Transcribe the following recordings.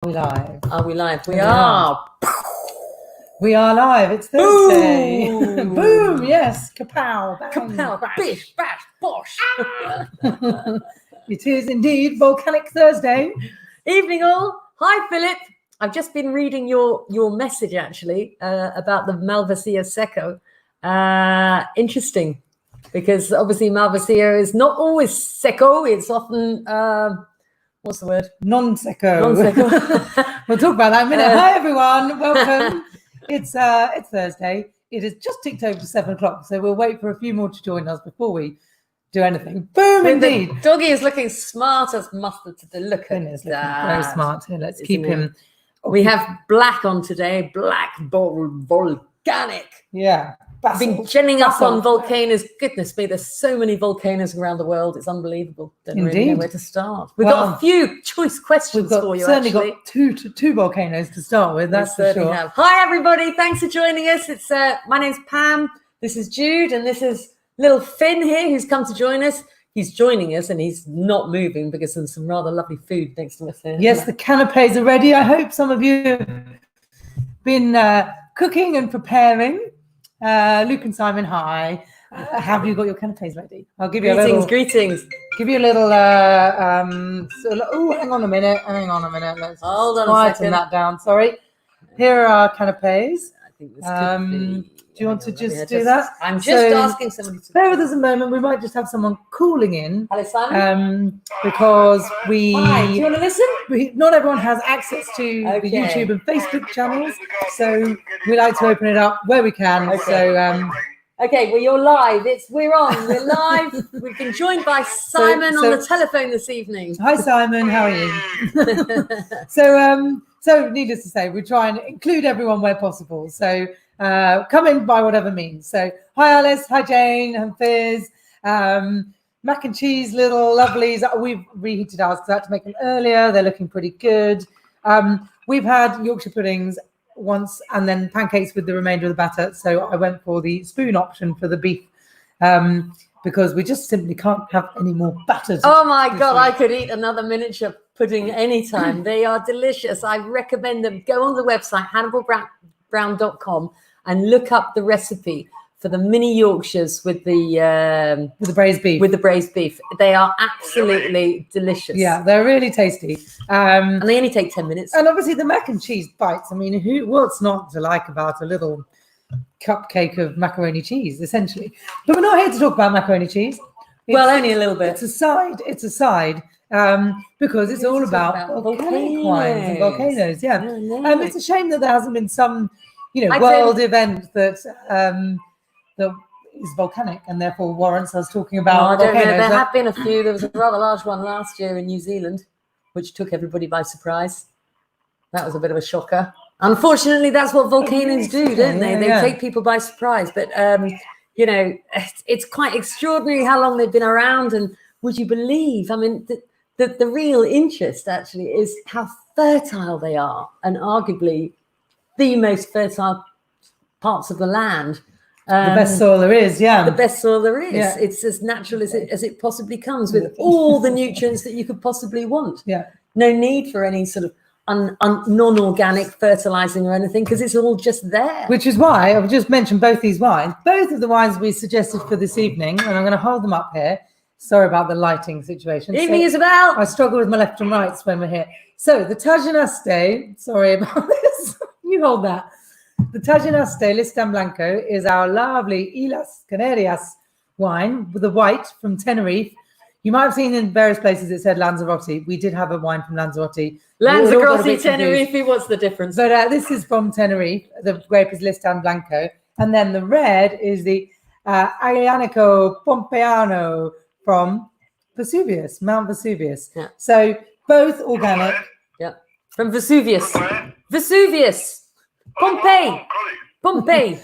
Are we live? Are we live? We are. We are live. It's Thursday. Boom! Boom! Yes. Kapow! Bang, Kapow! crash. Bish! Bash! Bosh! It is indeed Volcanic Thursday. Evening all. Hi Philip. I've just been reading your message actually about the Malvasia Secco. Interesting, because obviously Malvasia is not always secco. It's often what's the word? Non-secco. Non-secco. We'll talk about that in a minute. Hi everyone. Welcome. It's Thursday. It has just ticked over to 7 o'clock, so we'll wait for a few more to join us before we do anything. Boom! Indeed. The doggy is looking smart as mustard to look at. Is looking very smart. Here, let's keep him. We have black on today. Black volcanic. Yeah. I've been genning up on volcanoes. Goodness me, there's so many volcanoes around the world. It's unbelievable. Don't really know where to start. We've got a few choice questions for you. Certainly got two volcanoes to start with. That's for sure. Have. Hi everybody, thanks for joining us. It's my name's Pam. This is Jude, and this is little Finn here, who's come to join us. He's joining us, and he's not moving because there's some rather lovely food next to us here. Yes, the canapes are ready. I hope some of you have been cooking and preparing. Luke and Simon, hi. Have you got your canapes ready? I'll give you greetings. Give you a little. Oh, hang on a minute. Let's hold on quieten that down. Sorry. Here are our canapes. I think this could be. Do you want to just do that? I'm just asking somebody to. Bear with us a moment. We might just have someone calling in. Hello, Simon. Because we. Hi, do you want to listen? Not everyone has access to the YouTube and Facebook channels, so we like to open it up where we can. Okay. So. Okay, well, you're live. We're live. We've been joined by Simon on the telephone this evening. Hi, Simon. How are you? So needless to say, we try and include everyone where possible. So come in by whatever means. So hi, Alice. Hi, Jane and Fizz. Mac and cheese, little lovelies. We've reheated ours because I had to make them earlier. They're looking pretty good. We've had Yorkshire puddings once and then pancakes with the remainder of the batter. So I went for the spoon option for the beef because we just simply can't have any more batter. Oh my God, I could eat another miniature pudding anytime. They are delicious. I recommend them. Go on the website, hannibalbrown.com, and look up the recipe for the mini Yorkshires with the braised beef. With the braised beef. They are absolutely delicious. Yeah, they're really tasty. And they only take 10 minutes. And obviously the mac and cheese bites. I mean, what's not to like about a little cupcake of macaroni cheese, essentially? But we're not here to talk about macaroni cheese. Well, only a little bit. It's a side. Because it's all about volcanic wines and volcanoes. Yeah. It's a shame that there hasn't been some, world event that is volcanic and therefore warrants us talking about volcanoes. There have been a few. There was a rather large one last year in New Zealand, which took everybody by surprise. That was a bit of a shocker. Unfortunately, that's what volcanoes do, don't they? They take people by surprise. But, it's quite extraordinary how long they've been around. And would you believe, I mean, the real interest actually is how fertile they are, and arguably the most fertile parts of the land. The best soil there is, yeah. The best soil there is. Yeah. It's as natural as it possibly comes, with all the nutrients that you could possibly want. Yeah. No need for any sort of non-organic fertilizing or anything, because it's all just there. Which is why I've just mentioned both these wines. Both of the wines we suggested for this evening, and I'm going to hold them up here. Sorry about the lighting situation. Evening, Isabel. I struggle with my left and rights when we're here. So the Tajinaste, sorry about this. You hold that. The Tajinaste Listan Blanco is our lovely Islas Canarias wine with the white from Tenerife. You might have seen in various places it said Lanzarote. We did have a wine from Lanzarote. Lanzarote, Tenerife, what's the difference? But this is from Tenerife. The grape is Listan Blanco. And then the red is the Aglianico Pompeano from Vesuvius, Mount Vesuvius. Yeah. So both organic. Yeah. From Vesuvius. Vesuvius. Pompeii.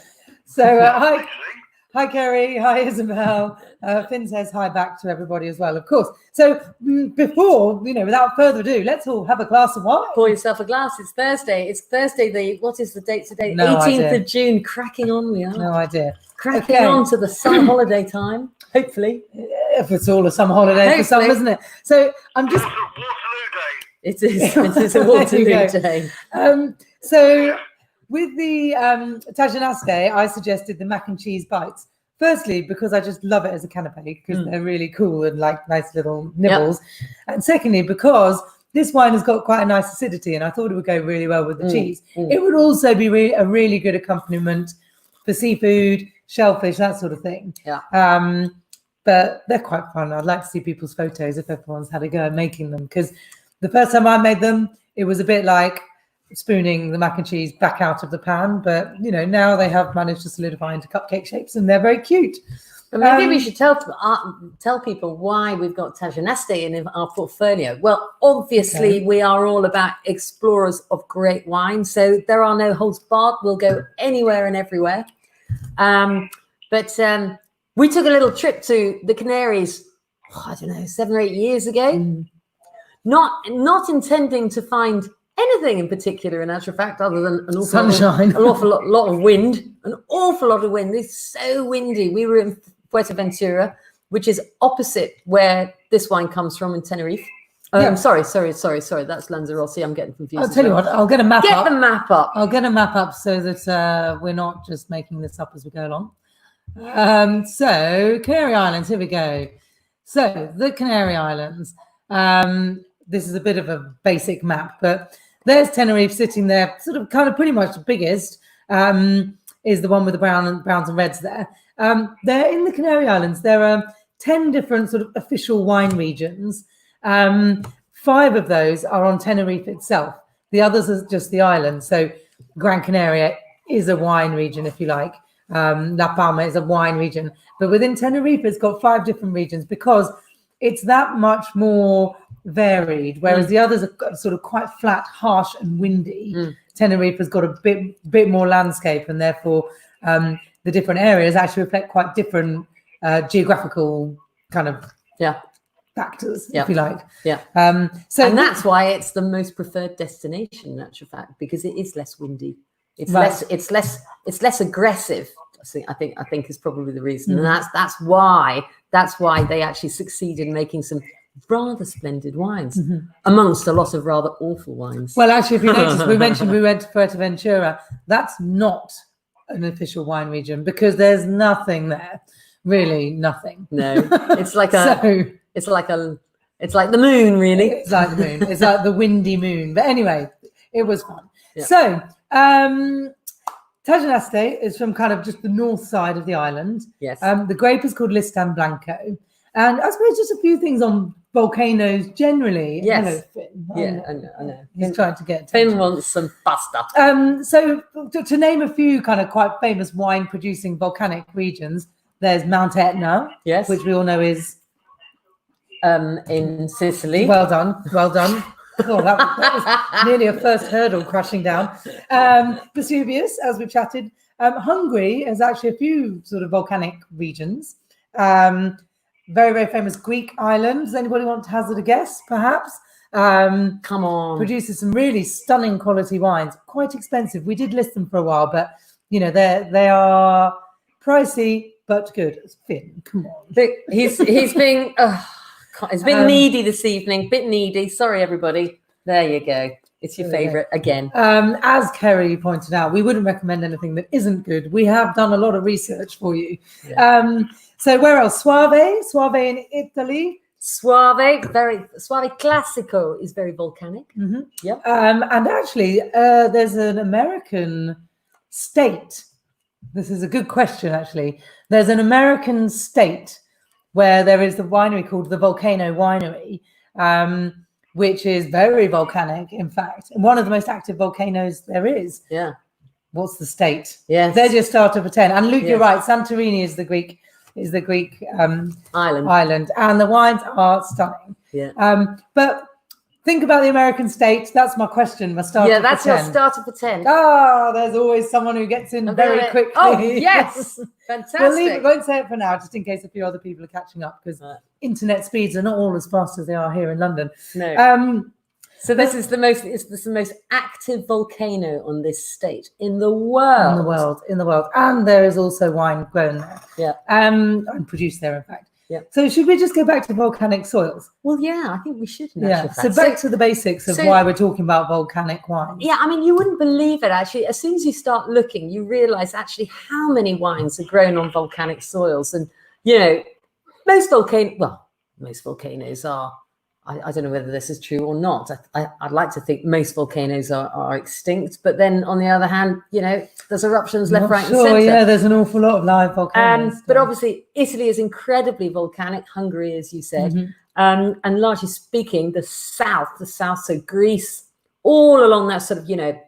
So hi, Kerry. Hi, Isabel. Finn says hi back to everybody as well, of course. So before, without further ado, let's all have a glass of wine. Pour yourself a glass. It's Thursday. What is the date today? No 18th idea. of June. Cracking on we are. No idea. Cracking on to the summer holiday time. Hopefully. If it's all a summer holiday for some, isn't it? So I'm just... Waterloo Day. It is. It is a Waterloo, Jane. So with the Tajanaste, I suggested the mac and cheese bites. Firstly, because I just love it as a canapé, because they're really cool and like nice little nibbles. Yep. And secondly, because this wine has got quite a nice acidity, and I thought it would go really well with the cheese. It would also be a really good accompaniment for seafood, shellfish, that sort of thing. Yeah. But they're quite fun. I'd like to see people's photos if everyone's had a go at making them, because the first time I made them, it was a bit like spooning the mac and cheese back out of the pan. But, you know, now they have managed to solidify into cupcake shapes and they're very cute. But maybe we should tell people why we've got Tajanaste in our portfolio. Well, obviously, we are all about explorers of great wine. So there are no holds barred. We'll go anywhere and everywhere. But we took a little trip to the Canaries, I don't know, 7 or 8 years ago. Not intending to find anything in particular, in actual fact, other than an awful lot of wind. An awful lot of wind. It's so windy. We were in Fuerteventura, which is opposite where this wine comes from in Tenerife. Sorry. That's Lanzarote. I'm getting confused. I'll tell you what, I'll get a map up. Get the map up. I'll get a map up so that we're not just making this up as we go along. So Canary Islands, here we go. So the Canary Islands. This is a bit of a basic map, but there's Tenerife sitting there, sort of kind of pretty much the biggest, is the one with the browns and reds there. They're in the Canary Islands. There are 10 different sort of official wine regions. 5 of those are on Tenerife itself. The others are just the island. So Gran Canaria is a wine region, if you like. La Palma is a wine region. But within Tenerife, it's got 5 different regions because it's that much more varied, whereas the others are sort of quite flat, harsh and windy. Tenerife has got a bit more landscape, and therefore the different areas actually reflect quite different geographical kind of factors, if you like. And that's why it's the most preferred destination, in actual fact, because it is less windy. It's less aggressive. I think is probably the reason, and that's why they actually succeed in making some rather splendid wines amongst a lot of rather awful wines. Well, actually, if you notice, we mentioned we went to Fuerteventura. That's not an official wine region because there's nothing there, really nothing. No, it's like it's like the moon, really. It's like the moon. It's like the windy moon. But anyway, it was fun. Yeah. So Tajanaste is from kind of just the north side of the island. Yes. The grape is called Listan Blanco. And I suppose just a few things on volcanoes generally. Yes. Hello, Finn. I know. He's trying to get Finn wants some pasta. So to name a few kind of quite famous wine producing volcanic regions, there's Mount Etna, which we all know is in Sicily. Well done. Oh, that was nearly a first hurdle crashing down. Vesuvius, as we've chatted. Hungary has actually a few sort of volcanic regions. Very, very famous Greek island. Does anybody want to hazard a guess, perhaps? Come on. Produces some really stunning quality wines. Quite expensive. We did list them for a while, but, you know, they are pricey, but good. Finn, come on. He's being... It's been needy this evening. Bit needy. Sorry, everybody. There you go. It's your favourite again. As Kerry pointed out, we wouldn't recommend anything that isn't good. We have done a lot of research for you. Yeah. So where else? Suave in Italy. Suave Classico is very volcanic. Yep. And actually, there's an American state. This is a good question, actually. There's an American state where there is the winery called the Volcano Winery, which is very volcanic, in fact, and one of the most active volcanoes there is. Yeah. What's the state? Yes. They're just started for 10. And Luke, you're right. Santorini is the Greek island, and the wines are stunning. Yeah. But think about the American state. That's my question. My starter. Yeah, that's for 10. your starter for 10. There's always someone who gets in very quickly. Oh, yes. Fantastic. We'll leave it, won't say it for now, just in case a few other people are catching up, because internet speeds are not all as fast as they are here in London. No. So this is the most active volcano on this state in the world. In the world. And there is also wine grown there. Yeah. And produced there, in fact. Yeah. So should we just go back to volcanic soils? Well, yeah, I think we should. Yeah. So back to the basics of why we're talking about volcanic wines. Yeah, I mean, you wouldn't believe it, actually. As soon as you start looking, you realize actually how many wines are grown on volcanic soils. And, you know, most volcanoes are, I don't know whether this is true or not. I'd like to think most volcanoes are extinct. But then on the other hand, you know, there's eruptions left, right, and centre. Yeah, there's an awful lot of live volcanoes. But obviously, Italy is incredibly volcanic. Hungary, as you said. And largely speaking, the south, so Greece, all along that sort of, you know,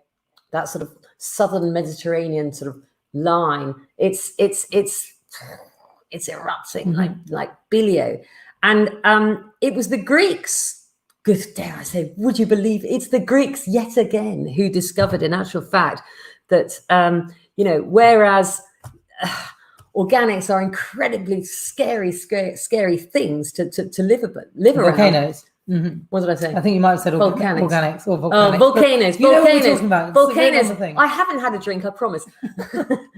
that sort of southern Mediterranean sort of line, it's erupting like bilio. And it was the Greeks, good dare I say, would you believe it's the Greeks yet again who discovered, in actual fact, that, you know, whereas organics are incredibly scary things to live around. Volcanoes. What did I say? I think you might have said organics or volcanics. Oh, volcanoes. You know what we're talking about. Volcanoes. I haven't had a drink, I promise.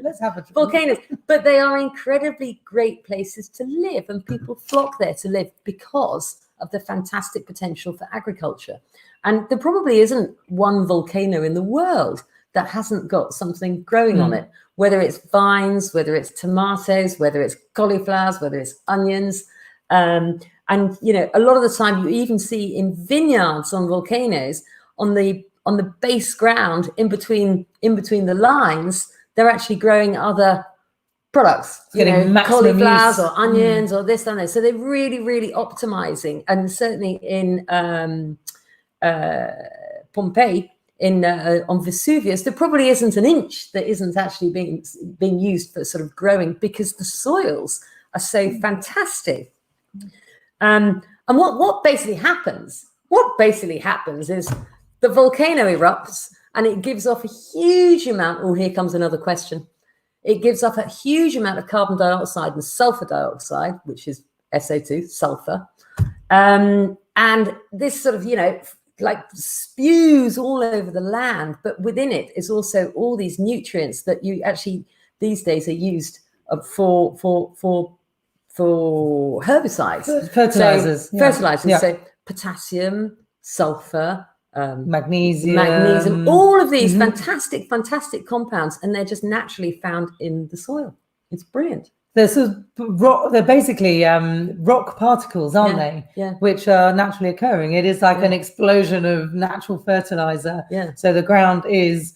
Let's have a drink. Volcanoes. But they are incredibly great places to live, and people flock there to live because of the fantastic potential for agriculture. And there probably isn't one volcano in the world that hasn't got something growing on it, whether it's vines, whether it's tomatoes, whether it's cauliflowers, whether it's onions. And, you know, a lot of the time you even see in vineyards on volcanoes, on the base ground, in between the lines, they're actually growing other products, you know, cauliflowers or onions or this and that. So they're really, really optimizing. And certainly in Pompeii, on Vesuvius, there probably isn't an inch that isn't actually being used for sort of growing, because the soils are so fantastic. And what basically happens is the volcano erupts and it gives off a huge amount. Oh, here comes another question. It gives off a huge amount of carbon dioxide and sulfur dioxide, which is SO2, sulfur. And this sort of, you know, like spews all over the land, but within it is also all these nutrients that you actually these days are used for herbicides, fertilizers. So potassium, sulfur, magnesium, all of these fantastic compounds, and they're just naturally found in the soil. It's brilliant. They're basically rock particles, aren't they? Yeah. Which are naturally occurring. It is like an explosion of natural fertilizer. Yeah. So the ground is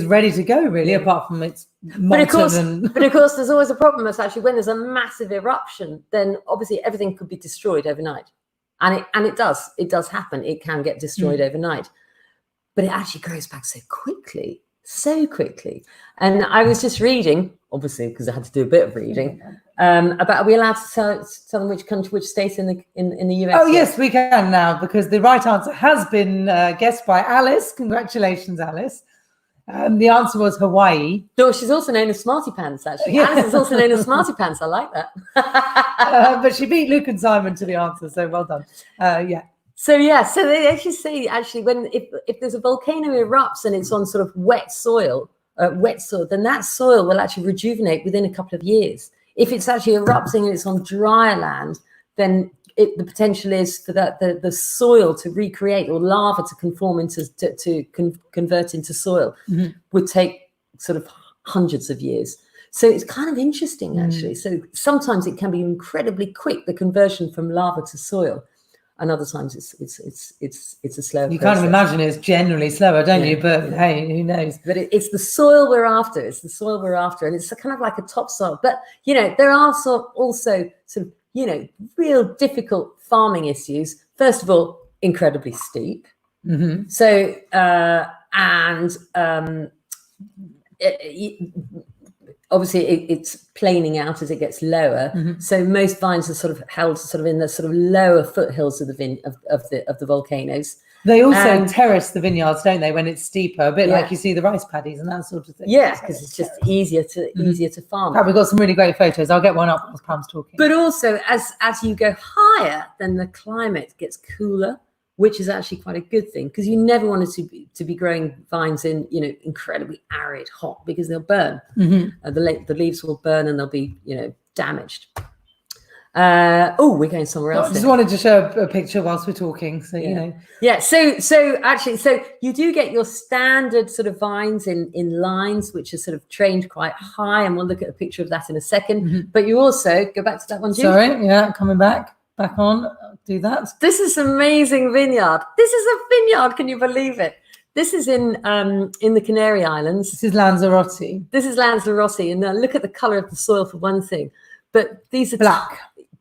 ready to go, really, apart from its molten. But of course, there's always a problem. That's actually when there's a massive eruption, then obviously everything could be destroyed overnight, and it does happen. It can get destroyed overnight, but it actually grows back so quickly. And I was just reading, obviously, because I had to do a bit of reading, about, are we allowed to tell them which country, which state in the US? Oh, yes, we can now, because the right answer has been guessed by Alice. Congratulations, Alice. The answer was Hawaii. No, she's also known as Smarty Pants, actually. Yeah. Alice is also known as Smarty Pants. I like that. But she beat Luke and Simon to the answer, so well done. So they actually say, when if there's a volcano erupts and it's on sort of wet soil, then that soil will actually rejuvenate within a couple of years. If it's actually erupting and it's on drier land, then the potential is for the soil to recreate, or lava to convert into soil, would take sort of hundreds of years. So it's kind of interesting, actually. So sometimes it can be incredibly quick, the conversion from lava to soil. And other times it's a slower You process. kind of imagine it's generally slower, don't you? But hey, who knows? But it's the soil we're after. And it's kind of like a topsoil. But, you know, there are also some, you know, real difficult farming issues. First of all, incredibly steep. So, obviously it's planing out as it gets lower. So most vines are sort of held sort of in the sort of lower foothills of the volcanoes. They also terrace the vineyards, don't they, when it's steeper, a bit like you see the rice paddies and that sort of thing. Yeah, because it's just easier to farm. We've got some really great photos. I'll get one up while Pam's talking. But also, as you go higher, then the climate gets cooler, which is actually quite a good thing, because you never wanted to be growing vines in, you know, incredibly arid, hot, because they'll burn. The leaves will burn and they'll be, you know, damaged. We're going somewhere else. I just wanted to show a picture whilst we're talking, so Yeah. you know. Yeah. So actually, you do get your standard sort of vines in lines, which are sort of trained quite high, and we'll look at a picture of that in a second. But you also go back to that one, Jude. Sorry, yeah, coming back on. I'll do that. This is amazing vineyard. This is a vineyard. Can you believe it? This is in the Canary Islands. This is Lanzarote. This is Lanzarote, and look at the color of the soil for one thing. But these are Black.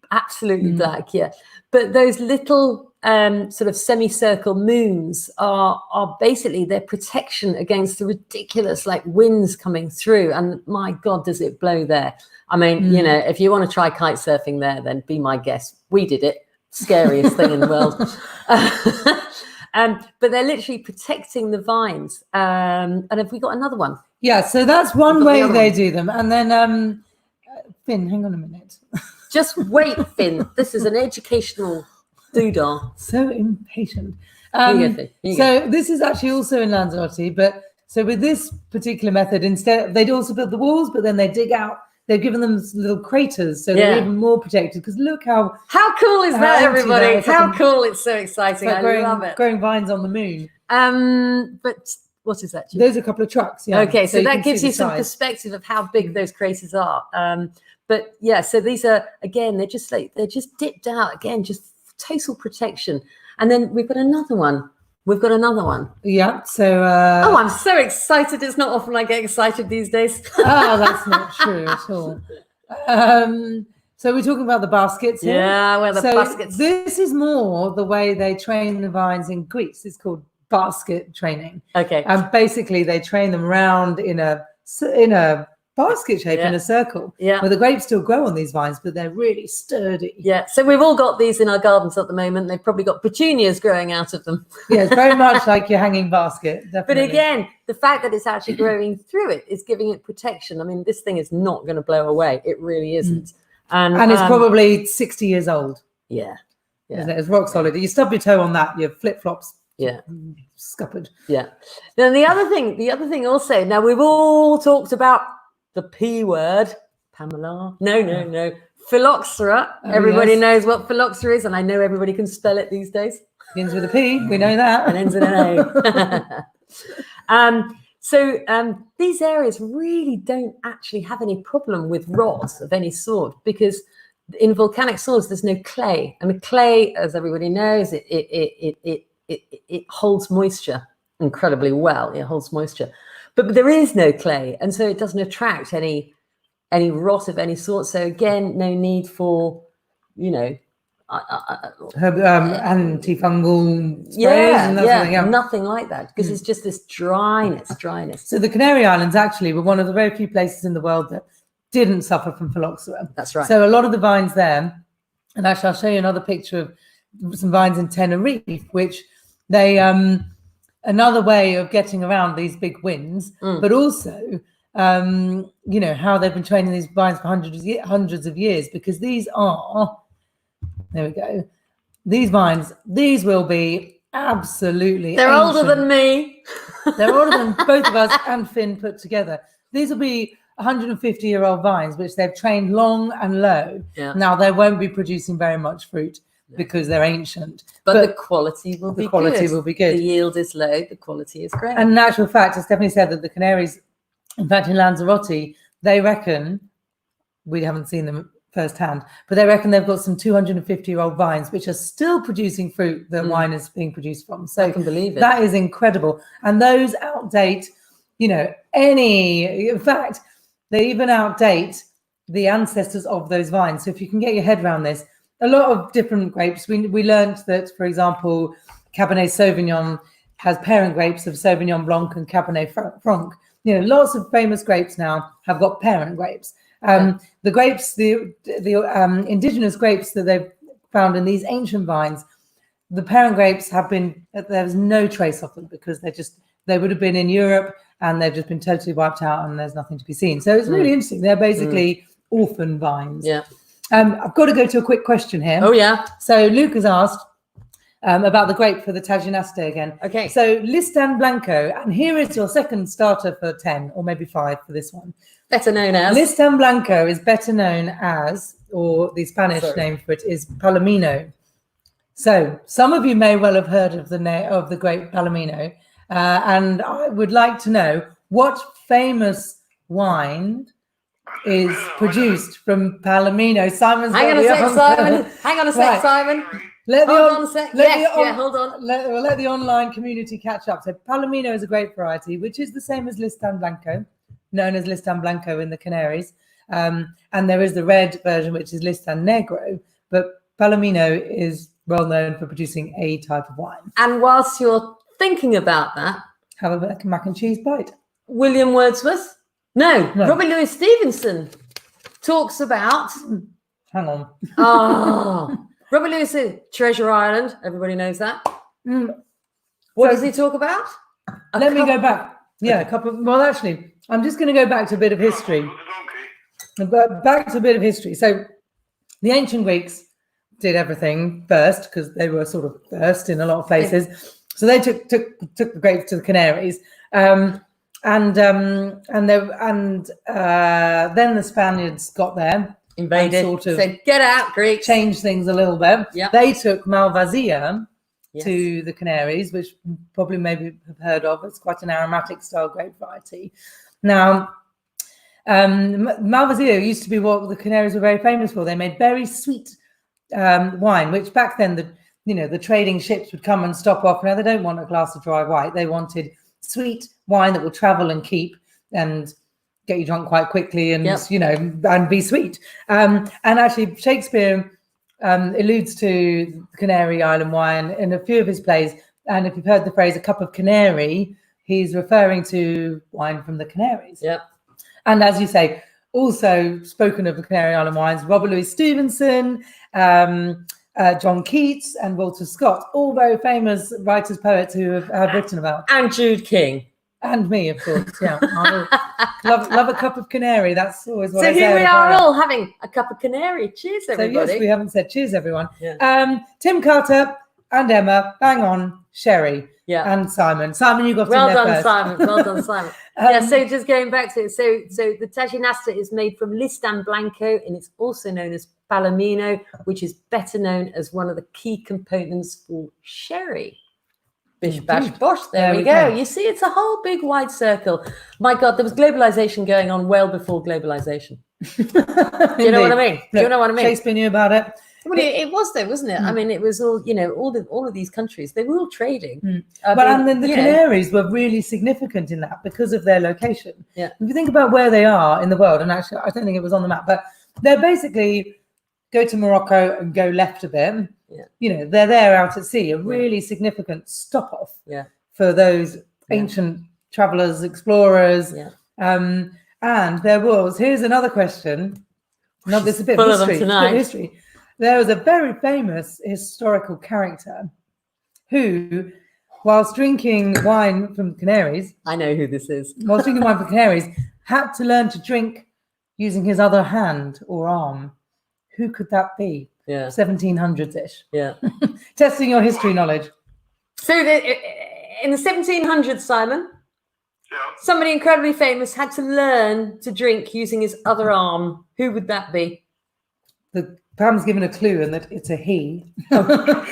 Absolutely black, yeah. But those little sort of semicircle moons are basically their protection against the ridiculous like winds coming through. And my God, does it blow there? I mean, you know, if you want to try kite surfing there, then be my guest. We did it. Scariest thing in the world. But they're literally protecting the vines. And have we got another one? Yeah, so that's one way they do them. And then, Finn, hang on a minute. Just wait, Finn. This is an educational doodah. So impatient. So this is actually also in Lanzarote, but so with this particular method, instead they'd also build the walls, but then they dig out. They've given them little craters, so they're even more protected. Because look how cool is that, everybody? How cool! It's so exciting. I love it. Growing vines on the moon. But what is that? There's a couple of trucks. Yeah. Okay, so that gives you some perspective of how big those craters are. But yeah, so these are again, they're just dipped out again, just total protection. And then we've got another one. Yeah. So. I'm so excited! It's not often I get excited these days. Oh, that's not true at all. So we're talking about the baskets here. Yeah, where the baskets. This is more the way they train the vines in Greece. It's called basket training. Okay. And basically they train them round in a basket shape in a circle. Yeah. Where the grapes still grow on these vines, but they're really sturdy. Yeah. So we've all got these in our gardens at the moment. They've probably got petunias growing out of them. Yeah, it's very much like your hanging basket. Definitely. But again, the fact that it's actually growing through it is giving it protection. I mean, this thing is not going to blow away. It really isn't. And it's probably 60 years old. Yeah. Isn't it? It's rock solid. You stub your toe on that, your flip-flops. Yeah. Scuppered. Yeah. Then the other thing also, now we've all talked about the P word, Pamela. No. Phylloxera. Everybody knows what phylloxera is, and I know everybody can spell it these days. Begins with a P, we know that. And ends in an A. So these areas really don't actually have any problem with rot of any sort, because in volcanic soils there's no clay, and the clay, as everybody knows, it holds moisture incredibly well. It holds moisture, but there is no clay, and so it doesn't attract any rot of any sort. So again, no need for, antifungal sprays and nothing like that, because it's just this dryness. So the Canary Islands actually were one of the very few places in the world that didn't suffer from phylloxera. That's right. So a lot of the vines there, and actually I'll show you another picture of some vines in Tenerife, which they another way of getting around these big winds, but also how they've been training these vines for hundreds of years, because these are, there we go, these vines, these will be absolutely they're ancient. older than me. They're older than both of us and Finn put together. These will be 150-year-old vines, which they've trained long and low. Yeah. Now they won't be producing very much fruit because they're ancient, but the quality will be good. The yield is low, the quality is great. And in actual fact, it's definitely said that the Canaries, in fact, in Lanzarote, they reckon, we haven't seen them firsthand, but they reckon they've got some 250-year-old vines which are still producing fruit that wine is being produced from. So I can believe it. That is incredible. And those outdate, in fact, they even outdate the ancestors of those vines. So if you can get your head around this, a lot of different grapes. We learned that, for example, Cabernet Sauvignon has parent grapes of Sauvignon Blanc and Cabernet Franc. Lots of famous grapes now have got parent grapes. The grapes, the indigenous grapes that they've found in these ancient vines, the parent grapes there's no trace of them, because they would have been in Europe and they've just been totally wiped out and there's nothing to be seen. So it's really interesting. They're basically orphan vines. Yeah. I've got to go to a quick question here. Oh, yeah. So Luke has asked about the grape for the Taginaste again. Okay. So Listan Blanco, and here is your second starter for 10 or maybe 5 for this one. Better known as? Listan Blanco is better known as or the Spanish name for it is Palomino. So some of you may well have heard of the great Palomino, and I would like to know what famous wine is produced from Palomino. Simon's Hang on a sec, Simon. Hang on a sec, Right. Simon. Hold on a sec. Hold on. We'll let the online community catch up. So Palomino is a grape variety, which is the same as Listan Blanco, known as Listan Blanco in the Canaries. And there is the red version, which is Listan Negro. But Palomino is well known for producing a type of wine. And whilst you're thinking about that, have a mac and cheese bite. William Wordsworth? No. Robert Louis Stevenson talks about. Hang on. Robert Louis, Treasure Island. Everybody knows that. What does he talk about? Let me go back. Yeah, well, actually, I'm just going to go back to a bit of history. So the ancient Greeks did everything first because they were sort of first in a lot of places. Yeah. So they took the grapes to the Canaries, and then the Spaniards got there, invaded, sort of said, "Get out, Greeks!" Changed things a little bit. Yep. They took Malvasia to the Canaries, which you probably maybe have heard of. It's quite an aromatic style grape variety. Now, Malvasia used to be what the Canaries were very famous for. They made very sweet wine, which back then the trading ships would come and stop off. Now they don't want a glass of dry white. They wanted sweet wine that will travel and keep and get you drunk quite quickly and and be sweet. And actually Shakespeare alludes to Canary Island wine in a few of his plays. And if you've heard the phrase "a cup of canary," he's referring to wine from the Canaries. Yep. And as you say, also spoken of the Canary Island wines, Robert Louis Stevenson, John Keats and Walter Scott, all very famous writers, poets who have written about. And Jude King. And me, of course, yeah. love a cup of canary. That's always what I say. So here we are all having a cup of canary. Cheers, everybody. So yes, we haven't said cheers, everyone. Yeah. Tim Carter and Emma, bang on, Sherry. Yeah. And Simon. Simon, you got well in there done, first. Simon. Well done, Simon. So just going back to it. So the Taginasta is made from Listan Blanco, and it's also known as Palomino, which is better known as one of the key components for sherry. Bish, bash, bosh. There we go. You see, it's a whole big wide circle. My God, there was globalization going on well before globalization. Do you know what I mean? Do you know what I mean? Shakespeare knew about it. Well, it was though, wasn't it? I mean, it was all, all of these countries, they were all trading. And then the Canaries were really significant in that because of their location. Yeah. If you think about where they are in the world, and actually, I don't think it was on the map, but they're basically go to Morocco and go left a bit. Yeah. They're there out at sea, a really significant stop off for those ancient travelers, explorers. Yeah. And there was, here's another question. Not this, a bit full of history. Of them tonight. History. There was a very famous historical character who, whilst drinking wine from the Canaries, I know who this is. Whilst drinking wine from the Canaries, had to learn to drink using his other hand or arm. Who could that be? Yeah. 1700s-ish. Yeah. Testing your history knowledge. So in the 1700s, Simon, somebody incredibly famous had to learn to drink using his other arm. Who would that be? Pam's given a clue and that it's a he. But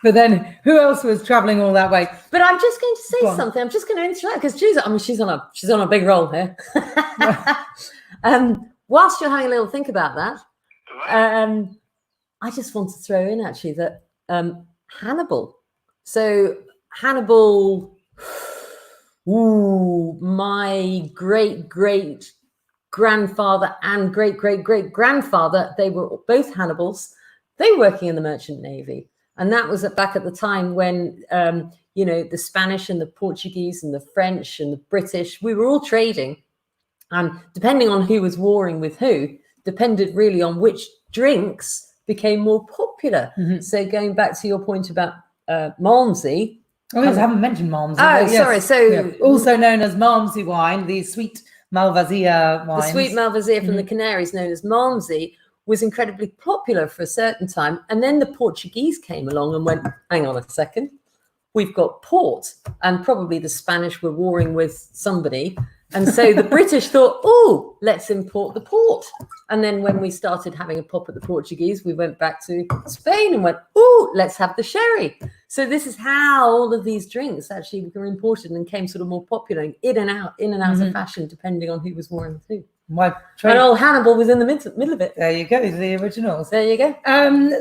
then who else was traveling all that way? But I'm just going to say something. I'm just going to interrupt because she's on a big roll here. Whilst you're having a little think about that, I just want to throw in actually that Hannibal. So Hannibal, my great grandfather and great grandfather, they were both Hannibals. They were working in the merchant navy, and that was back at the time when the Spanish and the Portuguese and the French and the British, we were all trading, and depending on who was warring with who depended really on which drinks became more popular. So going back to your point about Malmsey. Oh, yes, I haven't mentioned Malmsey. Oh, sorry. So also known as Malmsey wine, the sweet Malvasia wines. The sweet Malvasia from the Canaries, known as Malmsey, was incredibly popular for a certain time. And then the Portuguese came along and went, hang on a second, we've got port. And probably the Spanish were warring with somebody. And so the British thought, oh, let's import the port. And then when we started having a pop at the Portuguese, we went back to Spain and went, oh, let's have the sherry. So this is how all of these drinks actually were imported and came sort of more popular, in and out of fashion, depending on who was more into who. And old Hannibal was in the middle of it. There you go, the originals. There you go.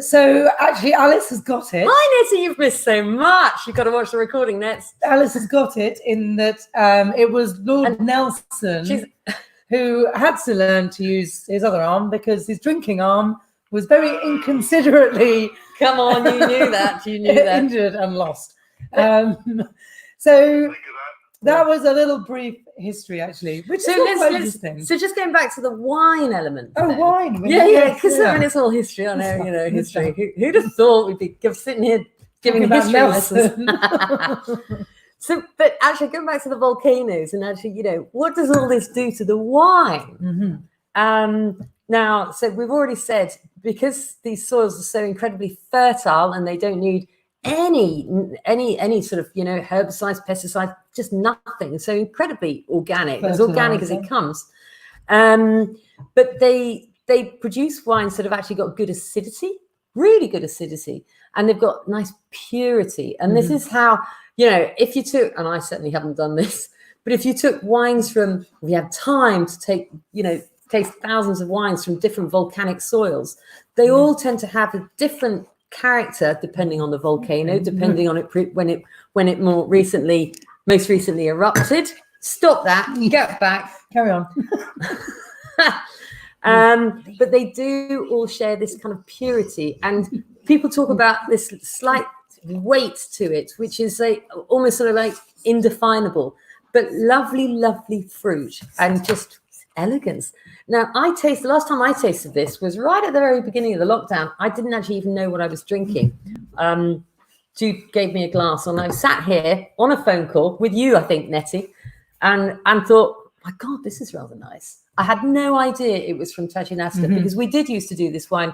So actually, Alice has got it. Hi, Nettie, you've missed so much. You've got to watch the recording, Nets. Alice has got it in that it was Lord Nelson who had to learn to use his other arm because his drinking arm was very inconsiderately. Come on, you knew that. You knew that. Injured and lost. So that was a little brief history, actually. Which so is quite interesting. So just going back to the wine element. Oh, wine. Yeah, because I mean, it's all history on there, history. Who'd have thought we'd be sitting here giving history lessons? So, but actually, going back to the volcanoes and actually, what does all this do to the wine? Now, so we've already said, because these soils are so incredibly fertile and they don't need any sort of herbicides, pesticides, just nothing. So incredibly organic, as organic as it comes. But they produce wines that have actually got good acidity, really good acidity, and they've got nice purity. And this is how, if you took, and I certainly haven't done this, but if you took wines from, if you have time to take, taste thousands of wines from different volcanic soils, they all tend to have a different character depending on the volcano, depending on it when it most recently erupted. Stop that. Get back. Carry on. But they do all share this kind of purity, and people talk about this slight weight to it, which is almost sort of like indefinable, but lovely fruit and just elegance. Now, the last time I tasted this was right at the very beginning of the lockdown. I didn't actually even know what I was drinking. Dude gave me a glass, and I sat here on a phone call with you, I think, Nettie, and thought, my God, this is rather nice. I had no idea it was from Tajinasta because we did used to do this wine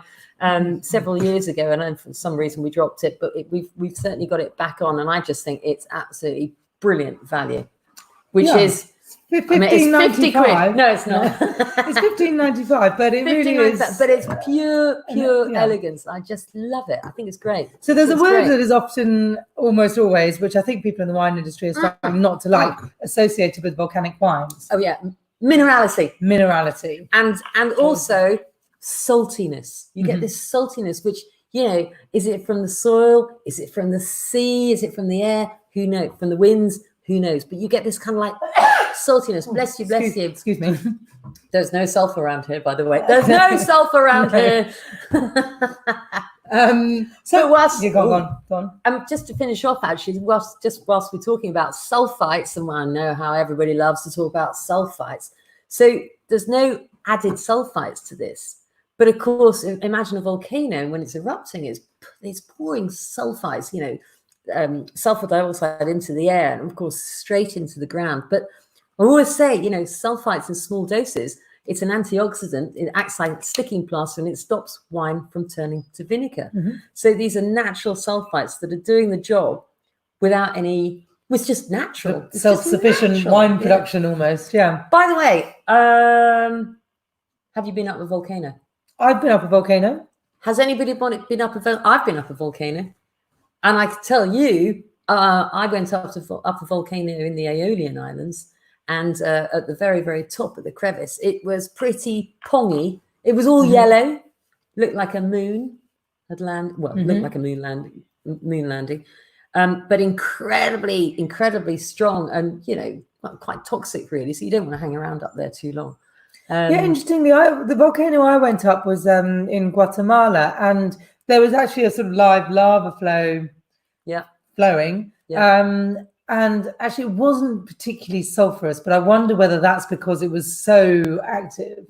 several years ago, and then for some reason we dropped it, but we've certainly got it back on, and I just think it's absolutely brilliant value, which is it's 50 quid. No, it's not. It's $15.95, but it really is. But it's pure elegance. I just love it. I think it's great. So there's a word that is often, almost always, which I think people in the wine industry are starting not to like, associated with volcanic wines. Oh yeah, minerality, and also saltiness. You get this saltiness, which is it from the soil? Is it from the sea? Is it from the air? Who knows? From the winds? Who knows? But you get this kind of like saltiness. Bless you. Excuse me. There's no sulfur around here, by the way. There's no sulfur around here. So whilst you go on. Just to finish off, actually, whilst we're talking about sulfites, and I know how everybody loves to talk about sulfites. So there's no added sulfites to this. But of course, imagine a volcano when it's erupting, it's pouring sulfites, sulfur dioxide into the air, and of course straight into the ground. But I always say, sulfites in small doses, it's an antioxidant. It acts like sticking plaster, and it stops wine from turning to vinegar. So these are natural sulfites that are doing the job without any. It's just natural. It's self-sufficient wine production, almost. Yeah. By the way, have you been up a volcano? I've been up a volcano. Has anybody been up a? I've been up a volcano. And I can tell you, I went up a volcano in the Aeolian Islands, and at the very, very top of the crevice, it was pretty pongy. It was all yellow, looked like a moon had landed. Well, looked like a moon landing, but incredibly strong, and quite toxic, really. So you don't want to hang around up there too long. Interestingly, the volcano I went up was in Guatemala, and there was actually a sort of live lava flow flowing. And actually it wasn't particularly sulfurous, but I wonder whether that's because it was so active.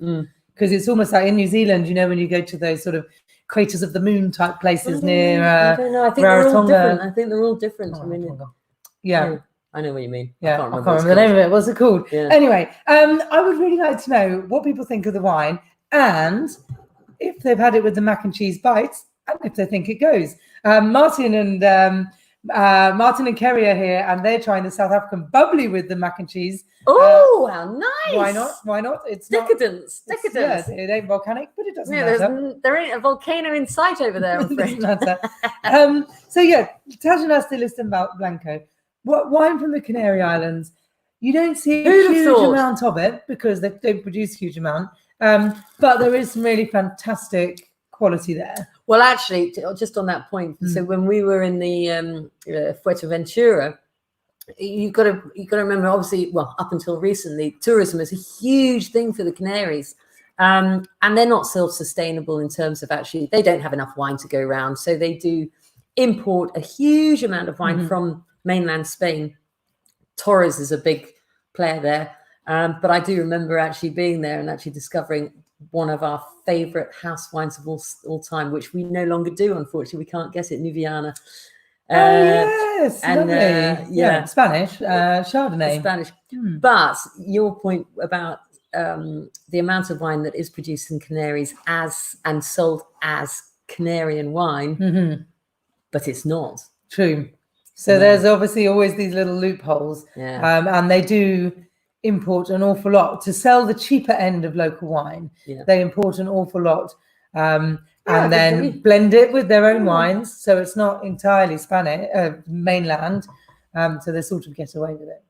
Because it's almost like in New Zealand, when you go to those sort of craters of the moon type places near I don't know. I think they're all different. I think they're all different. I know what you mean. Yeah, I can't remember the name of it. What's it called? Yeah. Anyway, I would really like to know what people think of the wine, and if they've had it with the mac and cheese bites, and if they think it goes. Martin and Martin and Kerry are here, and they're trying the South African bubbly with the mac and cheese. Oh, how nice! Why not? Why not? It's decadence. Not, decadence. It ain't volcanic, but it doesn't matter. There ain't a volcano in sight over there, I'm afraid. So yeah, Tajanas de Liston Blanco. What wine from the Canary Islands? You don't see a huge amount of it because they don't produce a huge amount. But there is some really fantastic quality there. Well, actually, just on that point, so when we were in the Fuerteventura, you've got to remember, obviously, well, up until recently, tourism is a huge thing for the Canaries, and they're not self-sustainable in terms of actually they don't have enough wine to go around, so they do import a huge amount of wine from mainland Spain. Torres is a big player there, but I do remember actually being there and actually discovering one of our favorite house wines of all time, which we no longer do, unfortunately. We can't get it, Nuviana. Yes, and yeah, Spanish, Chardonnay. Spanish. But your point about the amount of wine that is produced in Canaries and sold as Canarian wine, but it's not. True. So there's obviously always these little loopholes, and they do import an awful lot to sell the cheaper end of local wine. They import an awful lot and then blend it with their own wines, so it's not entirely Spanish mainland, so they sort of get away with it.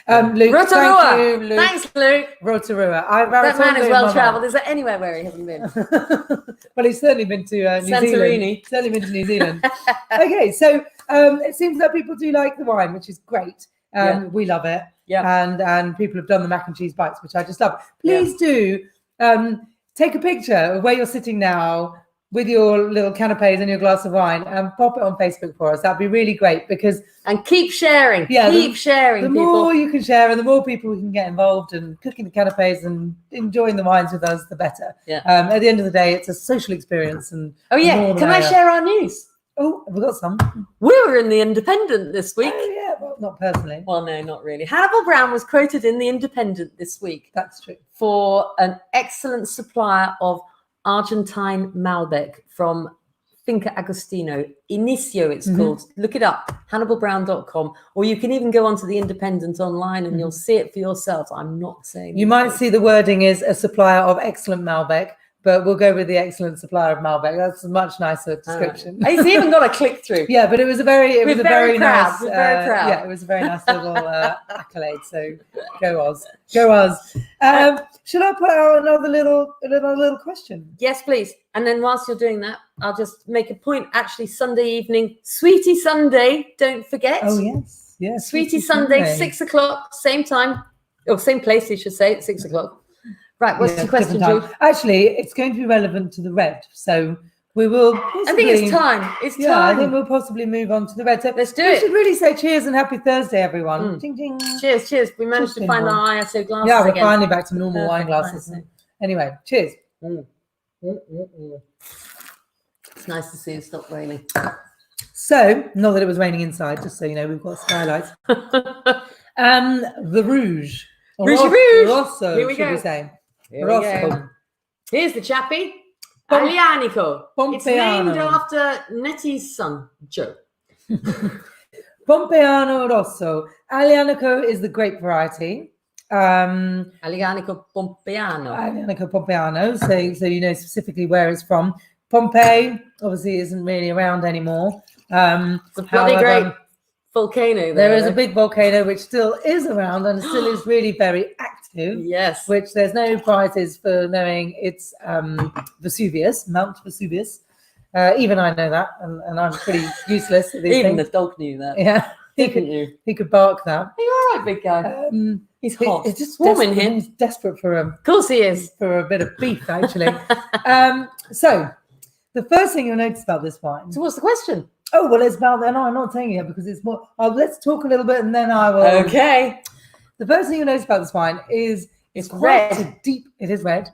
But, Luke, Rotorua. Thank you, Luke. Thanks, Luke. Rotorua. That man is well travelled. Is there anywhere where he hasn't been? Well, he's certainly been to New Zealand. Certainly been to New Zealand. Okay, so it seems that people do like the wine, which is great. We love it. And people have done the mac and cheese bites, which I just love. Please do take a picture of where you're sitting now with your little canapes and your glass of wine and pop it on Facebook for us. That'd be really great and keep sharing. Keep sharing. The more you can share and the more people we can get involved and cooking the canapes and enjoying the wines with us, the better. At the end of the day, it's a social experience. And can I share our news? Oh, we've got some. We were in the Independent this week. Oh, yeah, well, not personally. Well, no, not really. Hannibal Brown was quoted in the Independent this week. That's true. For an excellent supplier of Argentine Malbec from Finca Agostino. Inicio, it's called. Look it up, hannibalbrown.com. Or you can even go onto the Independent online and you'll see it for yourself. I'm not saying. You might see the wording is a supplier of excellent Malbec. But we'll go with the excellent supplier of Malbec. That's a much nicer description. He's even got a click through. Yeah, but it was a very nice. We're very proud. Yeah, it was a very nice little accolade. So go Oz, go Oz. Should I put out another little question? Yes, please. And then whilst you're doing that, I'll just make a point. Actually, Sunday evening, Sweetie Sunday. Don't forget. Oh yes. Sweetie Sunday, 6 o'clock, same time, or same place. You should say at 6 o'clock. Right, what's your question, Jude? Actually, it's going to be relevant to the red, so we will possibly, I think it's time. It's time. I think we'll possibly move on to the red. So let's do it. We should really say cheers and happy Thursday, everyone. Ding, ding. Cheers. We managed to find our ISO glasses. Yeah, we're finally back to normal wine glasses. Anyway, cheers. It's nice to see it stop raining. So, not that it was raining inside, just so you know, we've got skylights. The Rouge. Rouge. Rosso, here we go. Rosso. Here's the chappy. Aglianico. Pompeano. It's named after Nettie's son, Joe. Pompeano Rosso. Aglianico is the grape variety. Aglianico Pompeano. So you know specifically where it's from. Pompeii obviously isn't really around anymore. It's a bloody great volcano there is a big volcano which still is around and still is really very active. Yes. Which there's no prizes for knowing it's Vesuvius, Mount Vesuvius. Even I know that, and I'm pretty useless at these Even things. the dog knew that. Yeah. He could bark that. Are you all right, big guy? He's hot. It's just warm in here. He's desperate for Of course he is. For a bit of beef, actually. So the first thing you'll notice about this wine. So what's the question? Oh, well, it's about that. No, I'm not saying it because it's more. Let's talk a little bit and then I will. Okay. The first thing you'll notice about this wine is it's quite red. a deep. It is red.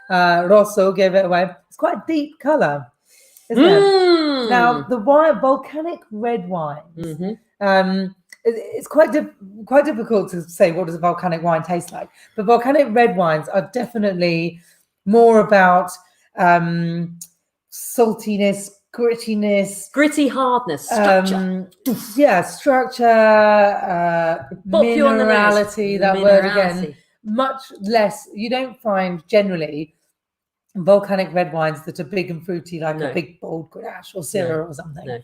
Rosso gave it away. It's quite a deep color, isn't it? Now, the volcanic red wine. It's quite difficult to say what does a volcanic wine taste like. But volcanic red wines are definitely more about saltiness, grittiness, gritty hardness, structure. Structure, Pop you on the nose. minerality, that word again. Much less, you don't find generally volcanic red wines that are big and fruity like a big bold Grenache or Syrah or something. No.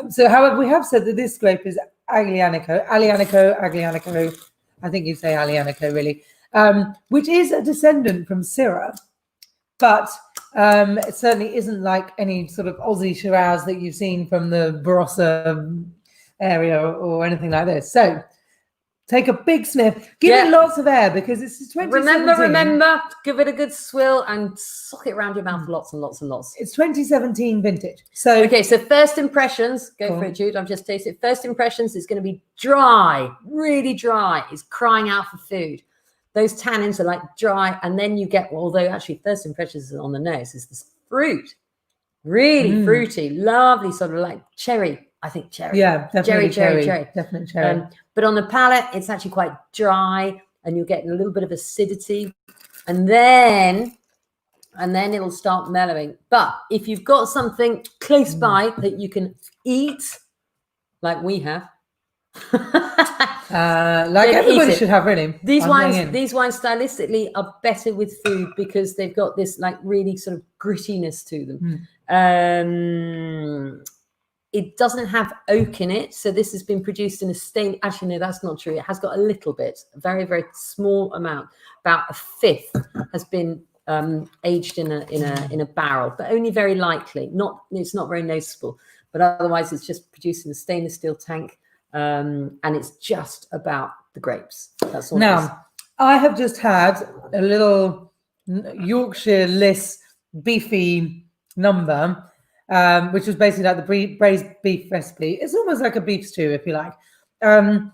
So, however, we have said that this grape is Aglianico. I think you say Aglianico, really, which is a descendant from Syrah, but it certainly isn't like any sort of Aussie Shiraz that you've seen from the Barossa area or anything like this. So, take a big sniff. Give it lots of air because it's 2017. Remember, give it a good swill and suck it around your mouth lots and lots and lots. It's 2017 vintage. So so first impressions, go for it, Jude. I've just tasted it. First impressions is going to be dry, really dry. It's crying out for food. Those tannins are like dry, and then you get, although actually first impressions on the nose is this fruit, really fruity, lovely, sort of like cherry. I think cherry. Yeah, definitely cherry. Definitely cherry. But on the palate, it's actually quite dry, and you're getting a little bit of acidity, and then it'll start mellowing. But if you've got something close by that you can eat, like we have, like everybody should have, really. These wines stylistically are better with food because they've got this like really sort of grittiness to them. It doesn't have oak in it, so this has been produced in a stain. Actually, no, that's not true. It has got a little bit, a very, very small amount. About a fifth has been aged in a barrel, but only very lightly. It's not very noticeable, but otherwise, it's just produced in a stainless steel tank, and it's just about the grapes. That's all. Now, I have just had a little Yorkshire Liss beefy number. Which was basically like the braised beef recipe. It's almost like a beef stew, if you like. And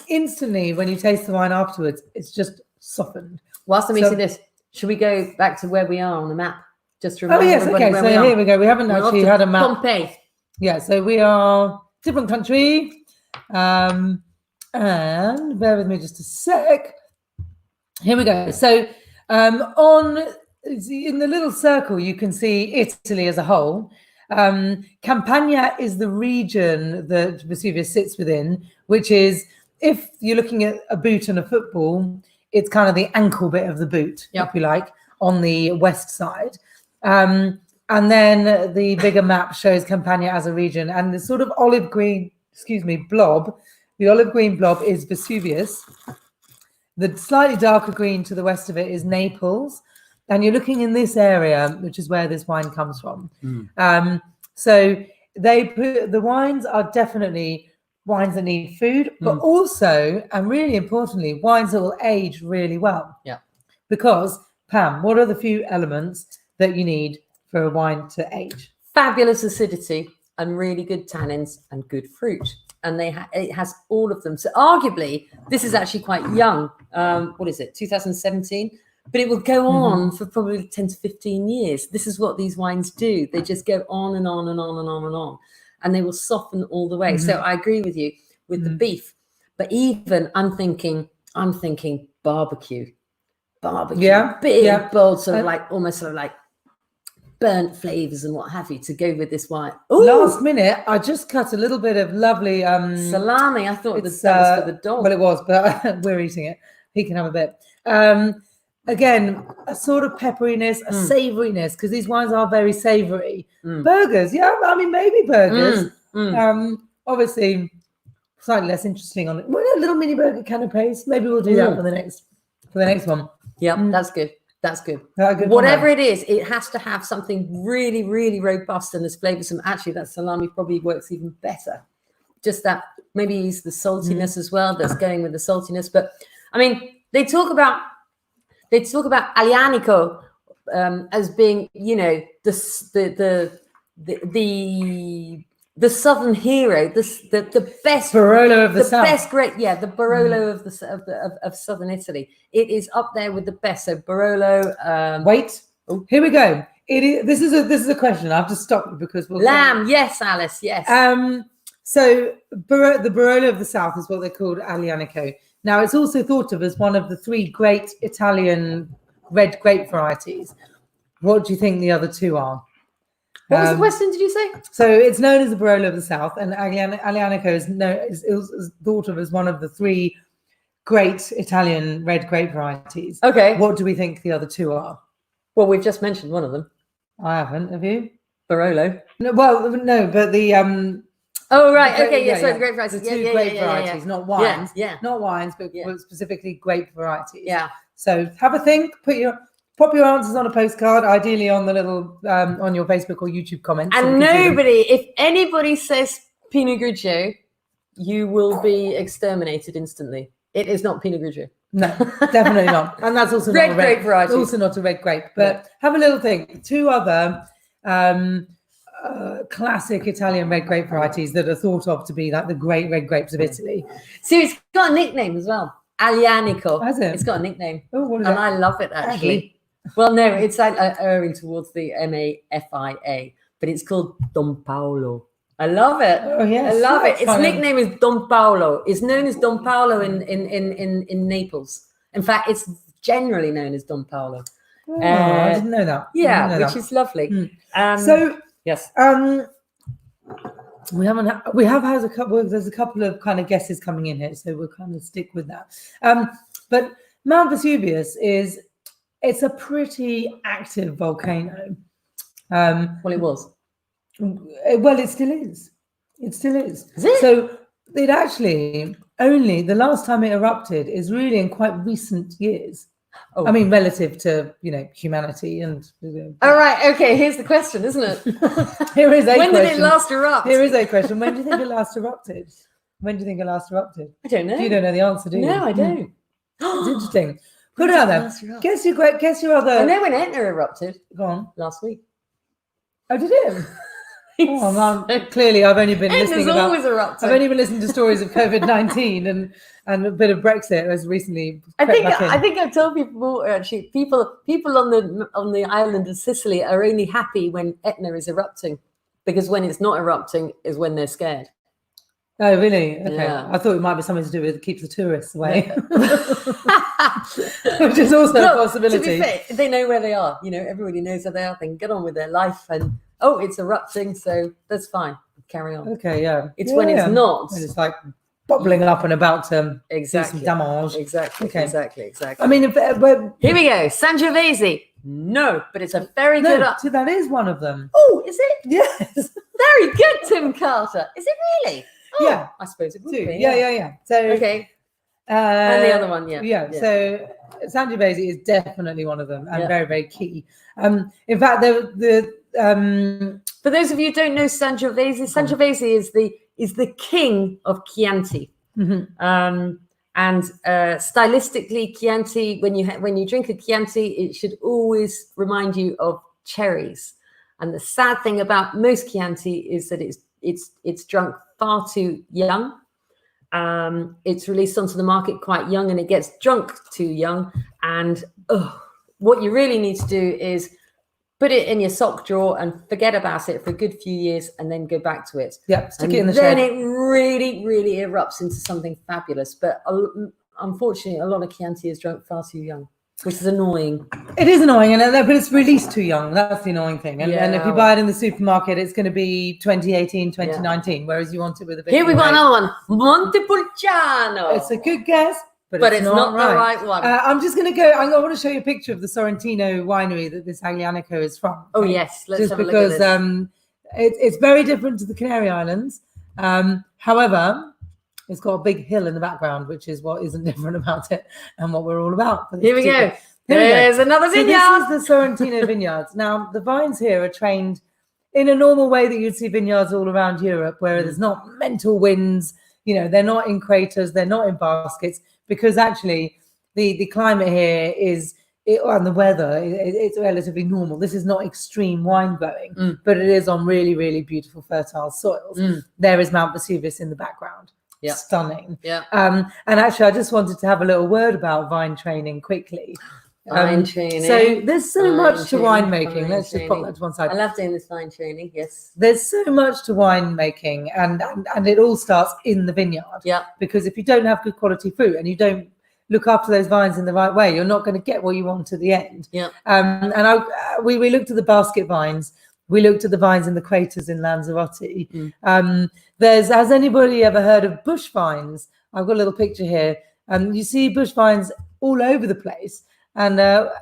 instantly, when you taste the wine afterwards, it's just softened. Whilst I'm eating this, should we go back to where we are on the map? Just to remember. Oh, yes, okay. So here we go. We haven't actually had a map. Pompeii. Yeah, so we are different country. And bear with me just a sec. Here we go. So in the little circle, you can see Italy as a whole. Campania is the region that Vesuvius sits within, which is, if you're looking at a boot and a football, it's kind of the ankle bit of the boot, if you like, on the west side. And then the bigger map shows Campania as a region, and the sort of olive green, blob, the olive green blob is Vesuvius. The slightly darker green to the west of it is Naples. And you're looking in this area, which is where this wine comes from. So the wines are definitely wines that need food, but also, and really importantly, wines that will age really well. Yeah. Because, Pam, what are the few elements that you need for a wine to age? Fabulous acidity and really good tannins and good fruit. And it has all of them. So arguably, this is actually quite young. What is it, 2017? But it will go on for probably 10 to 15 years. This is what these wines do. They just go on and on and on and on and on. And they will soften all the way. So I agree with you with the beef. But even I'm thinking barbecue. Yeah. Big, bold, sort of like almost sort of like burnt flavors and what have you to go with this wine. Ooh. Last minute, I just cut a little bit of lovely salami. I thought that was for the dog. Well, it was, but we're eating it. He can have a bit. Again, a sort of pepperiness, a savouriness, because these wines are very savoury. Burgers, maybe burgers. Obviously, slightly less interesting on it. Well, a little mini burger canapes. Maybe we'll do that for the next one. Yeah, that's good. That's good. Good Whatever it is, it has to have something really, really robust in this flavour. And actually, that salami probably works even better. Just that, maybe use the saltiness as well. That's going with the saltiness. But I mean, they talk about Aglianico as being, the southern hero, the best Barolo of the south, best great, the Barolo of southern Italy. It is up there with the best. So Barolo. Wait, here we go. This is a question. I have to stop you because lamb. Yes, Alice. Yes. So the Barolo of the south is what they're called, Aglianico. Now, it's also thought of as one of the three great Italian red grape varieties. What do you think the other two are? What was the question, did you say? So it's known as the Barolo of the South, and Aglianico is thought of as one of the 3 great Italian red grape varieties. Okay. What do we think the other 2 are? Well, we've just mentioned one of them. I haven't. Have you? Barolo. No, well, no, but the Oh right, the okay, so the grape varieties. The 2 grape varieties, not wines. Yeah. Not wines, but specifically grape varieties. Yeah. So have a think. Pop your answers on a postcard, ideally on the little on your Facebook or YouTube comments. And if anybody says Pinot Grigio, you will be exterminated instantly. It is not Pinot Grigio. No, definitely not. And that's also red grape variety. Also not a red grape. But have a little think. 2 other classic Italian red grape varieties that are thought of to be like the great red grapes of Italy. So it's got a nickname as well. Aglianico. Has it? It's got a nickname. Oh, what is and that? I love it actually. Well, no, it's like erring towards the MAFIA, but it's called Don Paolo. I love it. Oh yes, I love it. Its funny. nickname is Don Paolo. It's known as Don Paolo in Naples. In fact, it's generally known as Don Paolo. Oh, I didn't know that. Yeah, which is lovely. So yes, we have had a couple. There's a couple of kind of guesses coming in here, so we'll kind of stick with that. But Mount Vesuvius it's a pretty active volcano. well, it was. Well, it still is. It still is. Is it? So it actually only the last time it erupted is really in quite recent years. Oh. I mean, relative to humanity and. All right. Okay. Here's the question, isn't it? Here is a when question. did it last erupt? Here is a question. When do you think it last erupted? When do you think it last erupted? I don't know. You don't know the answer, do you? No, I don't. It's interesting. Put it out there. Guess your other. I know when Etna erupted. Go on. Last week. Oh, did it? Clearly, I've only been listening Etna's always erupting. I've only been listening to stories of COVID-19 and a bit of Brexit as recently. I think I've told people actually. People on the island of Sicily are only happy when Etna is erupting, because when it's not erupting is when they're scared. Oh, really? Okay. Yeah. I thought it might be something to do with keep the tourists away, which is also a possibility. To be fair, they know where they are. Everybody knows where they are. They can get on with their life, and it's erupting, so that's fine. Carry on. Okay, yeah. It's when it's not. When it's like bubbling up and about to do some damage. Exactly. Okay. Exactly. I mean, here we go. Sangiovese. No, but it's a very good. So that is one of them. Oh, is it? Yes. Very good, Tim Carter. Is it really? Oh, Yeah. I suppose it would be. Yeah. So okay. And the other one, yeah. So Sangiovese is definitely one of them, and very, very key. In fact, for those of you who don't know Sangiovese is the king of Chianti. Mm-hmm. And stylistically, Chianti, when you drink a Chianti, it should always remind you of cherries. And the sad thing about most Chianti is that it's drunk far too young. It's released onto the market quite young, and it gets drunk too young. And what you really need to do is put it in your sock drawer and forget about it for a good few years, and then go back to it. Yeah, stick it in the shed. Then it really, really erupts into something fabulous. But unfortunately, a lot of Chianti is drunk far too young, which is annoying. It is annoying, but it's released too young. That's the annoying thing. And if you buy it in the supermarket, it's going to be 2018, 2019, whereas you want it with a bit. Here we got another one, Montepulciano. It's a good guess. But it's not the right one. I'm just going to go. I want to show you a picture of the Sorrentino winery that this Aglianico is from. Oh, yes. Let's just have a look at this. It's very different to the Canary Islands. However, it's got a big hill in the background, which is what isn't different about it and what we're all about. Here we go. There's another vineyard. So this is the Sorrentino vineyards. Now, the vines here are trained in a normal way that you'd see vineyards all around Europe, where there's not mental winds. They're not in craters. They're not in baskets. Because actually, the climate here and the weather, it's relatively normal. This is not extreme wine growing, but it is on really, really beautiful, fertile soils. There is Mount Vesuvius in the background. Yeah. Stunning. Yeah. And actually, I just wanted to have a little word about vine training quickly. Vine training. So there's so much to winemaking. Let's just pop that to one side. I love doing this vine training. Yes. There's so much to winemaking, and it all starts in the vineyard. Yeah. Because if you don't have good quality fruit and you don't look after those vines in the right way, you're not going to get what you want at the end. Yeah. And we looked at the basket vines we looked at the vines in the craters in Lanzarote. Has anybody ever heard of bush vines? I've got a little picture here. You see bush vines all over the place. And they're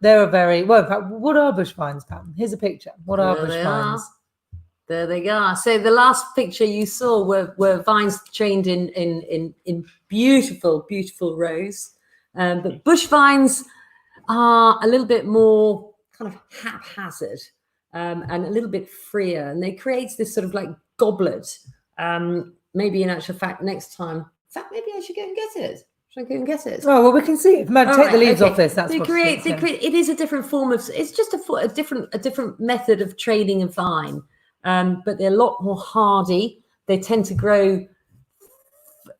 very well. In fact, what are bush vines, Pam? Here's a picture. What are bush vines? There they are. So the last picture you saw were vines trained in beautiful, beautiful rows. But bush vines are a little bit more kind of haphazard and a little bit freer, and they create this sort of like goblet. Maybe in actual fact, next time. In fact, maybe I should go and get it. Should I go and get it? Oh well, we can see it. Take the leaves off this. That's they create. It is a different form of. It's just a different method of training a vine, but they're a lot more hardy. They tend to grow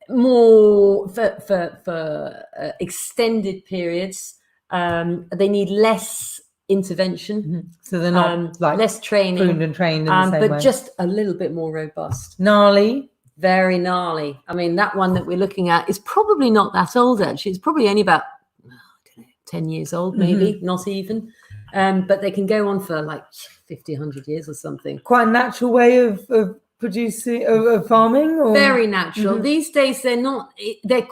more for extended periods. They need less intervention, so they're not like less training, pruned and trained in the same but way. just a little bit more robust. Gnarly. Very gnarly. I mean, that one that we're looking at is probably not that old, actually. It's probably only about, I don't know, 10 years old, maybe, not even. But they can go on for like 50, 100 years or something. Quite a natural way of producing, of farming? Or? Very natural. These days, they're not, they're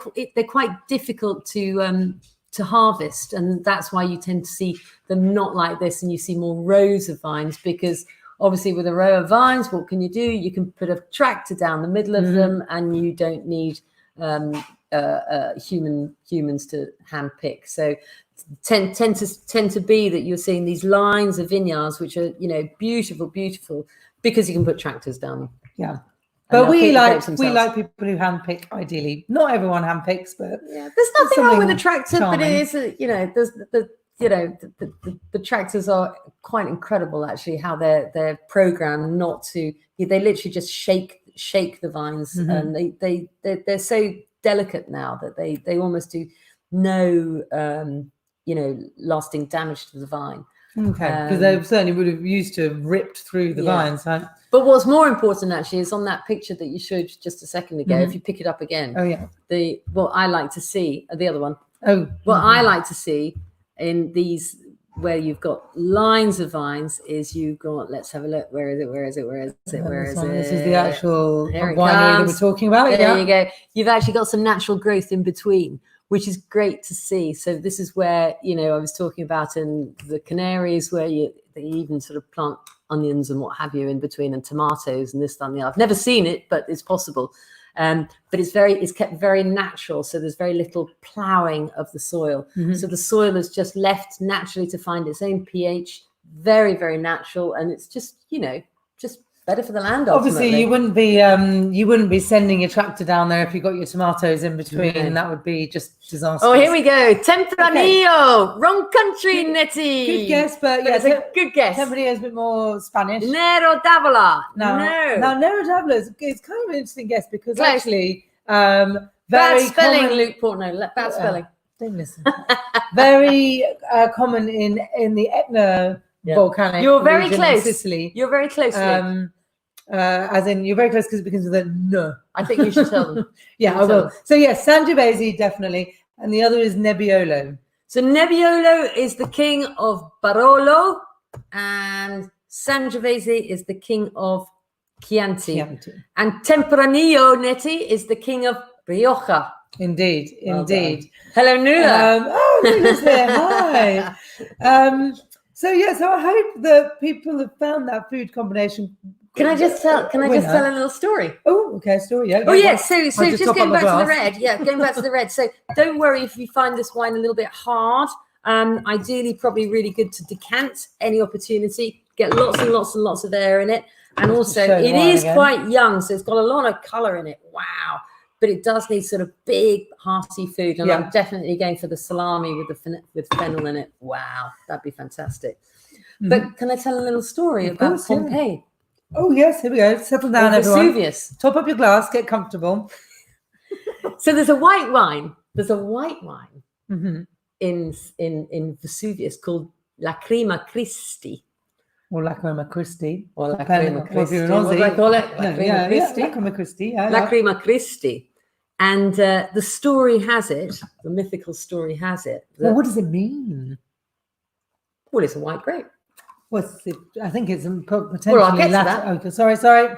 quite difficult to harvest. And that's why you tend to see them not like this. And you see more rows of vines, because obviously, with a row of vines, what can you do? You can put a tractor down the middle of them, and you don't need humans to hand pick. So, tend to be that you're seeing these lines of vineyards, which are beautiful, beautiful, because you can put tractors down them. Yeah, but we like people who hand pick. Ideally, not everyone hand picks, but yeah, there's nothing wrong with a tractor, charming. But it is the tractors are quite incredible, actually, how they're programmed not to. They literally just shake the vines, and they're so delicate now that they almost do no lasting damage to the vine. Okay, because they certainly would have used to have ripped through the vines, huh? But what's more important, actually, is on that picture that you showed just a second ago. If you pick it up again, what I like to see, the other one. I like to see in these where you've got lines of vines is you've got, let's have a look, where is it? This is the actual winery that we're talking about. There you go. You've actually got some natural growth in between, which is great to see. So this is where, I was talking about in the Canaries, where they even sort of plant onions and what have you in between, and tomatoes and this, that, and the other. I've never seen it, but it's possible. But it's kept very natural. So there's very little ploughing of the soil. So the soil is just left naturally to find its own pH, very, very natural. And it's just, just better for the land. Obviously, you wouldn't be sending your tractor down there if you got your tomatoes in between. That would be just disastrous. Oh, here we go. Tempranillo. Wrong country, Nettie. Good guess, but it's a good guess. Tempranillo is a bit more Spanish. Nero d'Avola. No. Now, Nero d'Avola is kind of an interesting guess, because Close. Actually, bad spelling, common, Luke Portnoy. Bad spelling. Don't listen. Very common in the Etna volcanic. You're very region close. In Sicily. You're very close. As in, you're very close because it begins with a N. I think you should tell them. Yeah, I will. So yes, Sangiovese definitely, and the other is Nebbiolo. So Nebbiolo is the king of Barolo, and Sangiovese is the king of Chianti. And Tempranillo, Nettie, is the king of Rioja. Indeed. Hello, Nuala. Nula's there. Hi. So I hope that people have found that food combination. Can I just tell a little story? Oh, okay, story. Yeah. Oh, yeah. So just going back to the red. Yeah, going back to the red. So don't worry if you find this wine a little bit hard. Ideally, probably really good to decant any opportunity. Get lots and lots and lots of air in it, and also it is quite young, so it's got a lot of colour in it. Wow. But it does need sort of big, hearty food. And I'm definitely going for the salami with fennel in it. Wow, that'd be fantastic. But can I tell a little story about Pompeii? Yeah. Oh, yes, here we go. Settle down, everyone. Vesuvius. Top up your glass, get comfortable. So there's a white wine. In Vesuvius called Lacrima Christi. Or Lacrima Christi. Or Lacrima Christi. What do I call it? Lacrima Christi. Lacrima Christi. Lacrima Christi. And the story has it, the mythical story has it. Well, what does it mean? Well, it's a white grape. I think it's potentially. Well, I'll get to that. Okay, sorry.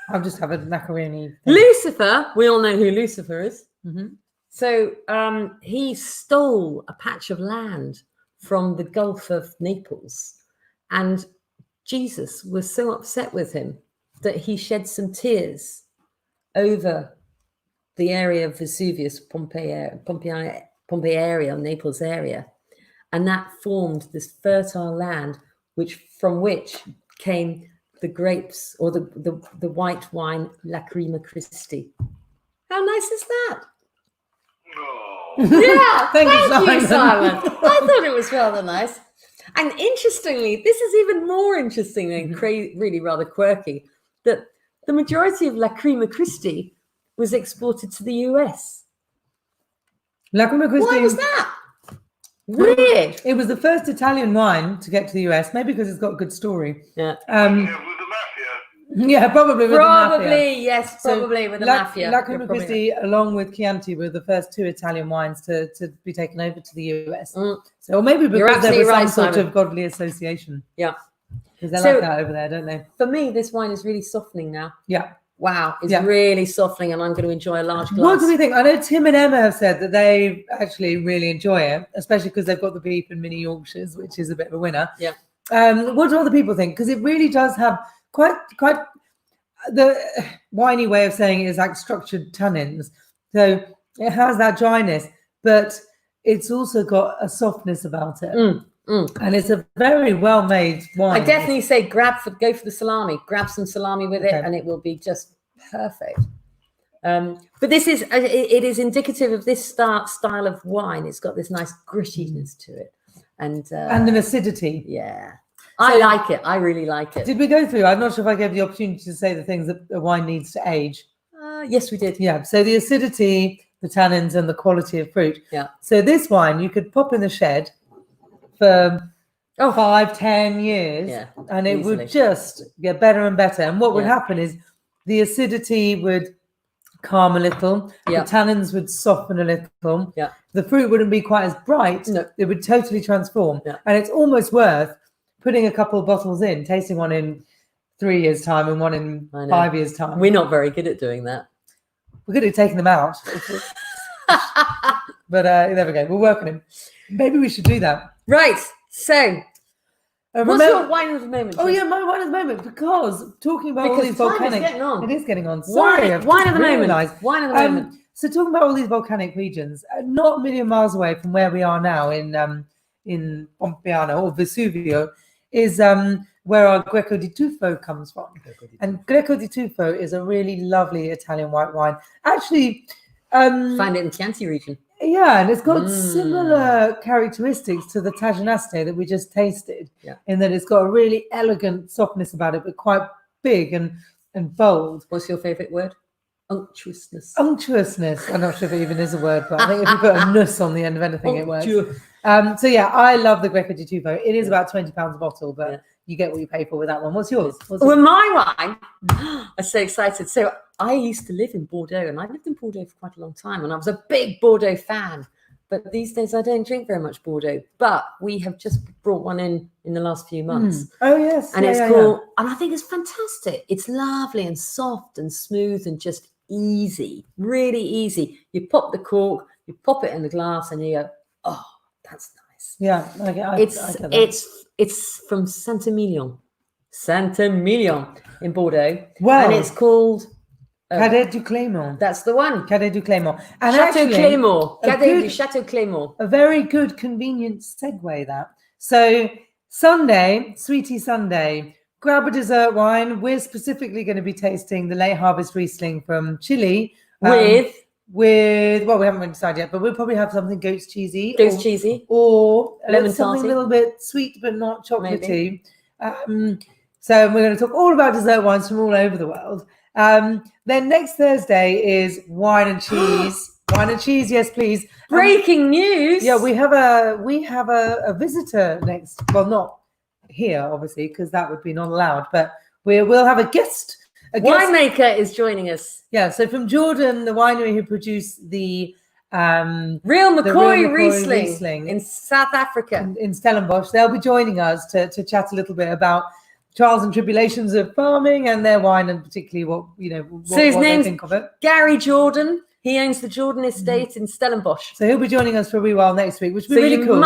I'll just have a macaroni. Lucifer, we all know who Lucifer is. Mm-hmm. So he stole a patch of land from the Gulf of Naples, and Jesus was so upset with him that he shed some tears over the area of Vesuvius, Pompeii area, Naples area, and that formed this fertile land, from which came the grapes or the white wine Lacrima Christi. How nice is that? Oh. Yeah, Thank you, Simon. I thought it was rather nice. And interestingly, this is even more interesting and really rather quirky, that the majority of Lacrima Christi was exported to the US. Lacrima Christi. Why was that? Weird. It was the first Italian wine to get to the US, maybe because it's got a good story. Yeah. Yeah, with the mafia. Yeah, probably with the mafia. Probably, yes, probably with the mafia. Lacrima Christi, along with Chianti, were the first two Italian wines to be taken over to the US. So, or maybe because there was some sort of godly association. Yeah. Because they like that over there, don't they? For me, this wine is really softening now. Yeah. Wow, it's really softening, and I'm going to enjoy a large glass. What do we think? I know Tim and Emma have said that they actually really enjoy it, especially because they've got the beef and mini Yorkshires, which is a bit of a winner. Yeah. What do other people think? Because it really does have quite the winey way of saying it is like structured tannins. So it has that dryness, but it's also got a softness about it. And it's a very well-made wine. I definitely say go for the salami. Grab some salami with it, and it will be just perfect. But this is it is indicative of this style of wine. It's got this nice grittiness to it, and an acidity. Yeah, I like it. I really like it. Did we go through? I'm not sure if I gave the opportunity to say the things that a wine needs to age. Yes, we did. Yeah. So the acidity, the tannins, and the quality of fruit. Yeah. So this wine you could pop in the shed for 5-10 years, and it would just get better and better. And what would happen is the acidity would calm a little, the tannins would soften a little, the fruit wouldn't be quite as bright. It would totally transform. And it's almost worth putting a couple of bottles in, tasting one in 3 years' time and one in 5 years' time. We're not very good at doing that. We're good at taking them out. But there we go. We're working on. Maybe we should do that. Right. So, what's your wine of the moment? Oh yeah, my wine of the moment. Because talking about all these volcanic, it is getting on. Sorry, wine of the moment. Wine of the moment. So talking about all these volcanic regions, not a million miles away from where we are now in Pompeano or Vesuvio, is where our Greco di Tufo comes from. And Greco di Tufo is a really lovely Italian white wine. Actually, find it in Chianti region. Yeah, and it's got similar characteristics to the Taginaste that we just tasted, in that it's got a really elegant softness about it, but quite big and bold. What's your favourite word? Unctuousness. Unctuousness. I'm not sure if it even is a word, but I think if you put a nus on the end of anything, it works. So yeah, I love the Greco di Tufo. It is about £20 a bottle, but you get what you pay for with that one. What's yours? Well, my wine, I'm so excited. So I used to live in Bordeaux, and I lived in Bordeaux for quite a long time, and I was a big Bordeaux fan. But these days I don't drink very much Bordeaux. But we have just brought one in the last few months. Oh yes, and it's cool, and I think it's fantastic. It's lovely and soft and smooth and just easy, really easy. You pop the cork, you pop it in the glass, and you go, oh, that's nice. Yeah, it's from Saint-Emilion in Bordeaux. Wow, and it's called Cadet du Clément. That's the one. Cadet du Clément. And Chateau actually, Clément. Cadet du Chateau Clément. A very good, convenient segue that. So Sunday, Sweetie Sunday, grab a dessert wine. We're specifically going to be tasting the late harvest Riesling from Chile. Well, we haven't decided yet, but we'll probably have something goat's cheesy. Or lemon something a little bit sweet but not chocolatey. So we're going to talk all about dessert wines from all over the world. Then next Thursday is wine and cheese. Wine and cheese, yes, please. Breaking news. Yeah, we have a visitor next. Well, not here, obviously, because that would be not allowed. But we'll have a guest. Winemaker is joining us. Yeah, so from Jordan, the winery who produced the Real the McCoy real Riesling in South Africa. in Stellenbosch. They'll be joining us to chat a little bit about trials and tribulations of farming and their wine, and particularly what So his what they name's think of it. Gary Jordan. He owns the Jordan Estate in Stellenbosch. So he'll be joining us for a wee while next week, which will So be really you cool.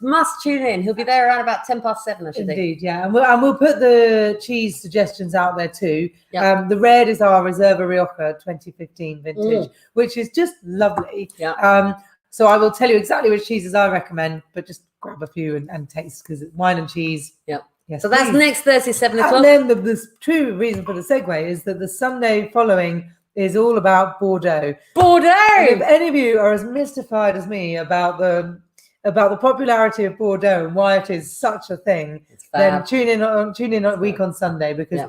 must tune in. He'll be there around about 7:10, I should think. Indeed, yeah, and we'll put the cheese suggestions out there too. Yeah. The red is our Reserva Rioja 2015 vintage, which is just lovely. Yeah. So I will tell you exactly which cheeses I recommend, but just grab a few and taste, because wine and cheese. Yeah. Yes. So that's please. next Thursday, 7:00. And then the true reason for the segue is that the Sunday following is all about Bordeaux. Bordeaux. And if any of you are as mystified as me about the popularity of Bordeaux and why it is such a thing, then tune in a week on Sunday, because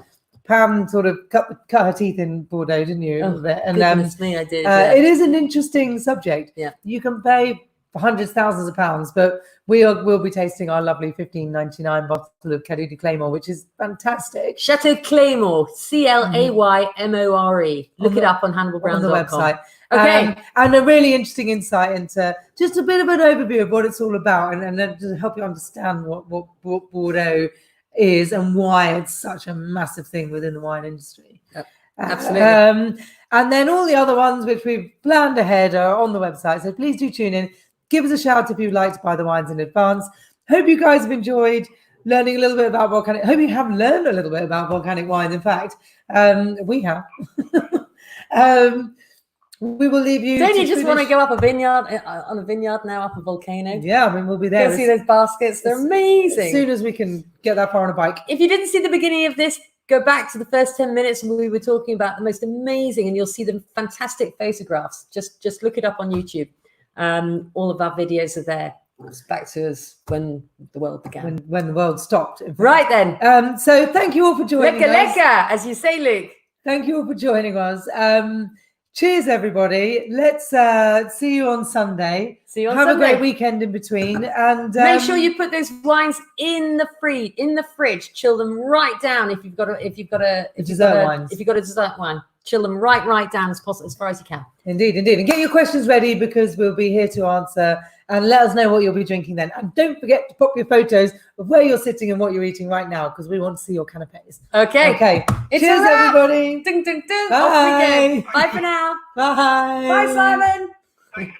Pam sort of cut her teeth in Bordeaux, didn't you? Oh, and goodness me, I did. It is an interesting subject. Yeah. You can pay for hundreds, thousands of pounds, but we'll be tasting our lovely $15.99 bottle of Cadeau de Claymore, which is fantastic. Chateau Claymore, Claymore. Look it up on HannibalBrown.com. On the website. Okay. And a really interesting insight into just a bit of an overview of what it's all about, and then to help you understand what Bordeaux is and why it's such a massive thing within the wine industry. Absolutely. And then all the other ones which we've planned ahead are on the website. So please do tune in. Give us a shout if you'd like to buy the wines in advance. Hope you guys have enjoyed learning a little bit about volcanic. Hope you have learned a little bit about volcanic wines. In fact, we have. We will leave you. Don't you just want to go up a vineyard now, up a volcano? Yeah, I mean, we'll be there. Go see those baskets. They're amazing. As soon as we can get that far on a bike. If you didn't see the beginning of this, go back to the first 10 minutes and we were talking about the most amazing, and you'll see the fantastic photographs. Just look it up on YouTube. All of our videos are there. It's back to us when the world began. When the world stopped. Right then. So thank you all for joining us. Leka, as you say, Luke. Thank you all for joining us. Cheers, everybody. Let's see you on Sunday. See you on Have Sunday. a great weekend in between. And make sure you put those wines in the fridge. Chill them right down if you've got a dessert wine. Chill them right down as far as you can. Indeed. And get your questions ready, because we'll be here to answer, and let us know what you'll be drinking then. And don't forget to pop your photos of where you're sitting and what you're eating right now, because we want to see your canapes. Okay. Cheers, everybody. Ding, ding, ding. Bye. Off we go. Bye for now. Bye. Bye, Simon. Thanks,